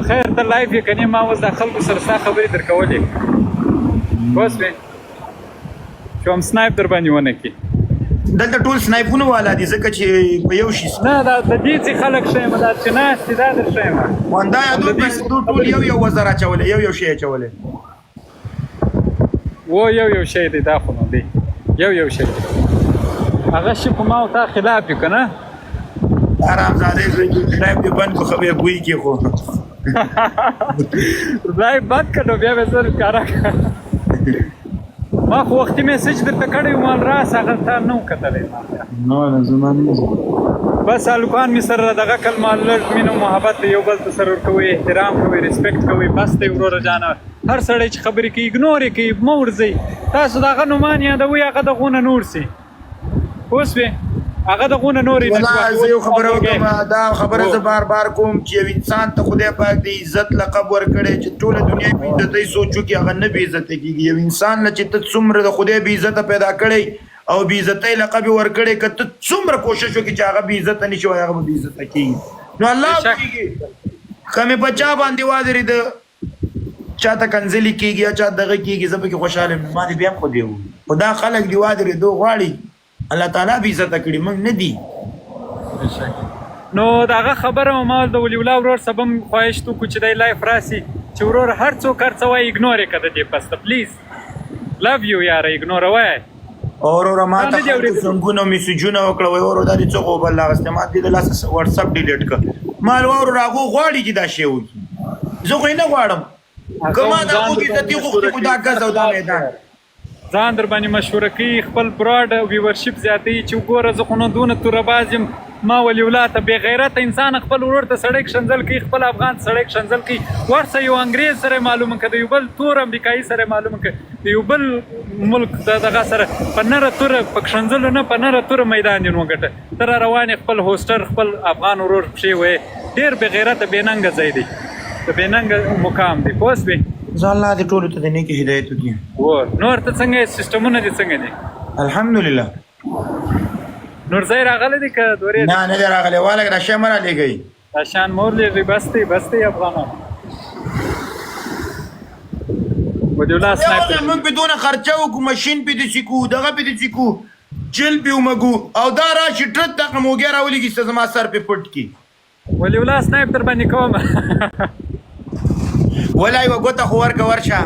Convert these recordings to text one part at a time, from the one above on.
خیر ته لایف یې کنې ما اوس د خلکو سره ستا خبرې در کولې پوه شوې چې هم سنایپ در باندې ونه کړي دلته ټول سنایپونه والا دي ځکه چې په یو شي نه دا د دې چې خلک ښیم دا چې ناست دي دا در ښیم دا ټول یو وزر اچولی یو شی اچولی و یو شی دی دا خو نو دی یو شی هغه شي په ما او تا خلاف یو که نه حرامزاده لایف دې بند کو خبرې بوی کې خو لایف بند کړه نو بیا به زه ښکاره کړم ما خو وختي میسج درته کړی و مال راس هغه تا نه و کتلی نه زما نه بس هلکان مې سره دغه کلمه لږ مینه و محبت یو بل ته سره ورکوئ احترام کوئ ریسپیکټ کوئ بس دی وروره جانه هر سړی چې خبرې کوي اګنور یې کوي مه ورځئ تاسو د هغه نومان یادوئ هغه دغونه نور سي پوه شوې هغه دغونه نورې زه یو خبره وکړم دا خبره زه بار بار کوم چې یو انسان ته خدای پاک د عزت لقب ورکړی چې ټوله دنیا بې عزتۍ سوچ وکړي هغه نه بې عزته کېږي یو انسان له چې ته څومره د خدای بې عزته پیدا کړی او بې عزتۍ لقب یې ورکړی که ته څومره کوشش وکړي چې هغه بې عزته نه شي وایي هغه به بې عزته کېږي نو الله پوهېږي که مې په چا باندې ودرېده چا ته کنځلې کېږي یا چا دغه کېږي زه پکې خوشحاله یم ما دې بیا هم خو دی خو دا خلک دې ودرېدو غواړي الله تعالی بې عزته کړي موږ نه دي نو د هغه خبره ما د ولي الله ورور صاحب هم خواهش وکړو چې دی لایف راسي چې ورور هر څوک هر څه وایي اګنور یې که د دې پسته پلیز لو یو یاره اګنوره وایه وروره ما ته خلکو زنګونه میسیجونه وکړه وایي وروره دا دې څوک وبل اخیستی ما دې د لاسه وټساپ ډیلیټ کړه ما ویل وروره هغو غواړي چې دا شی وکړي زه خو یې نه غواړم که ما د هغو عزتي غوښتي خو دا ګز او دا میدان ځان در باندې مشوره کوي خپل براډ ویورشپ زیاتوي چې وګوره زه خو نو دونه تورهباز یم ما ولي الله ته بې غیرته انسان خپل ورور ته سړی ښنځل کوي خپل افغان ته سړی ښنځل کوي ورسه یو انګریز سره معلومه که د یو بل تور امریکایي سره معلومه که د یو بل ملک دغه سره په نره توره په ښنځلو نه په نره توره میدان دې وګټه ته را روان یې خپل هوسټر خپل افغان ورور پښې ویې ډېر بې غیرته بې ننګه ځای دی د بې ننګه مقام دی پوه شوې زه الله دې ټولو ته د نیکې هدایت وکړي نور ته څنګه یې سیسټمونه دې څنګه دي الحمدلله نورځی راغلی دی که دورې نه نه دی راغلی والګ دا شی مه رالیږئ دا شان مور لېږي بس دی افغانان ولي الله سنایپر موږ پې دونه خرچه وکړو مشین پې داسې کوو دغه پې داسې کوو جل پې ومږو او دا راشي ټرت دغه موږی راولېږي چې زما سر پې پټ کړي ولي الله سنایپ در باندې کومه ولا یوه ګوته خو ورکه ورشه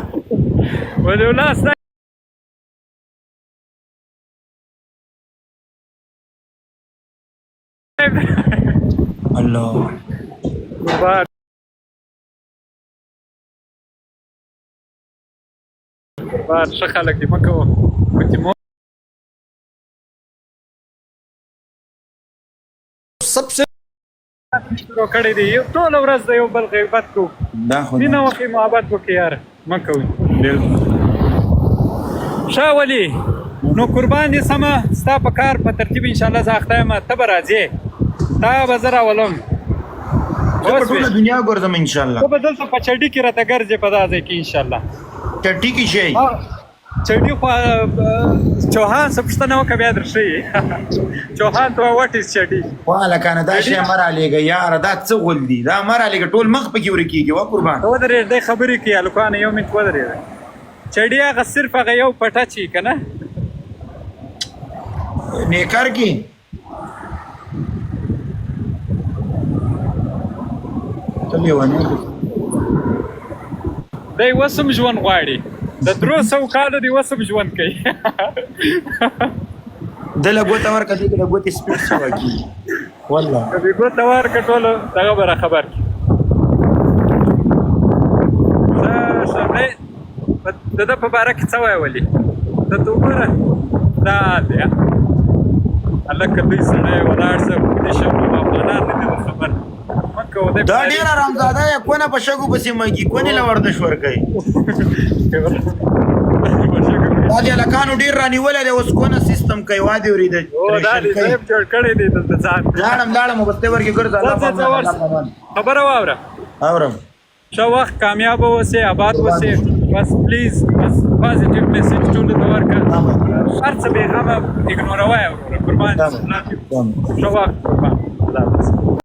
ولي الله سنایپ الله قربان ښه خلک دي مه کوه سبسه کړی دی ټوله ورځ د یو بل غیبت کوو مینه وکړئ محبت وکړئ یاره مه کوئ ښه ولي نو قربان دې سمه ستا په کار په ترتیب انشاءالله زه اخته یم ته به راځې تا به زه راولم ټوله دنیا ګرځم انشاءالله ته به دلته په چډي کې راته ګرځې په دا ځای کې انشاءالله چټي کې شی چډي خو چوهان څه پوښتنه وکړه بیا در ښیي چوهان ته واټ از چډي والکانه دا شی مه رالیږه یاره دا څه غول دي دا مه رالیږه ټول مخ پکې ورکېږي وا قربان ته ودرېږه دی خبرې کوي هلکانه یو منټ ودرېږه چډي هغه صرف هغه یو پټه چي که نه نیکر کې ته لیونی دی وسم ژوند غواړي د 300 کالو دی وسم ژوند کوي دله ګوته ورکړه دې کې د ګوتې سپیډ څه وکړي والله که دې ګوته ورکړه ټوله دغه به راخبر کړي د ده په باره کې څه وایه ولي درته وګوره دا دی هلکه دوی سړی ولاړ شه دې شګو افغانان نه دي خبر دا ډېر آرامزاده یې کونه په شګو پسې مږي کونې له ورزش ورکوي دا د هلکانو ډېر رانیولی دی اوس کونه سیستم کوي وا دې اورېده دا دې صاحب جوړ کړی دی دلته ځان لاړم بستې ورکې ګرځه خبره واوره اورم ښه وخت کامیابه اوسې آباد اوسې بس پلیز بس پازیټیو میسیج ټولو ته ورکړه هر څه بېغمه اګنوروه یې وروره قربان ښه وخت قربان الله حافظ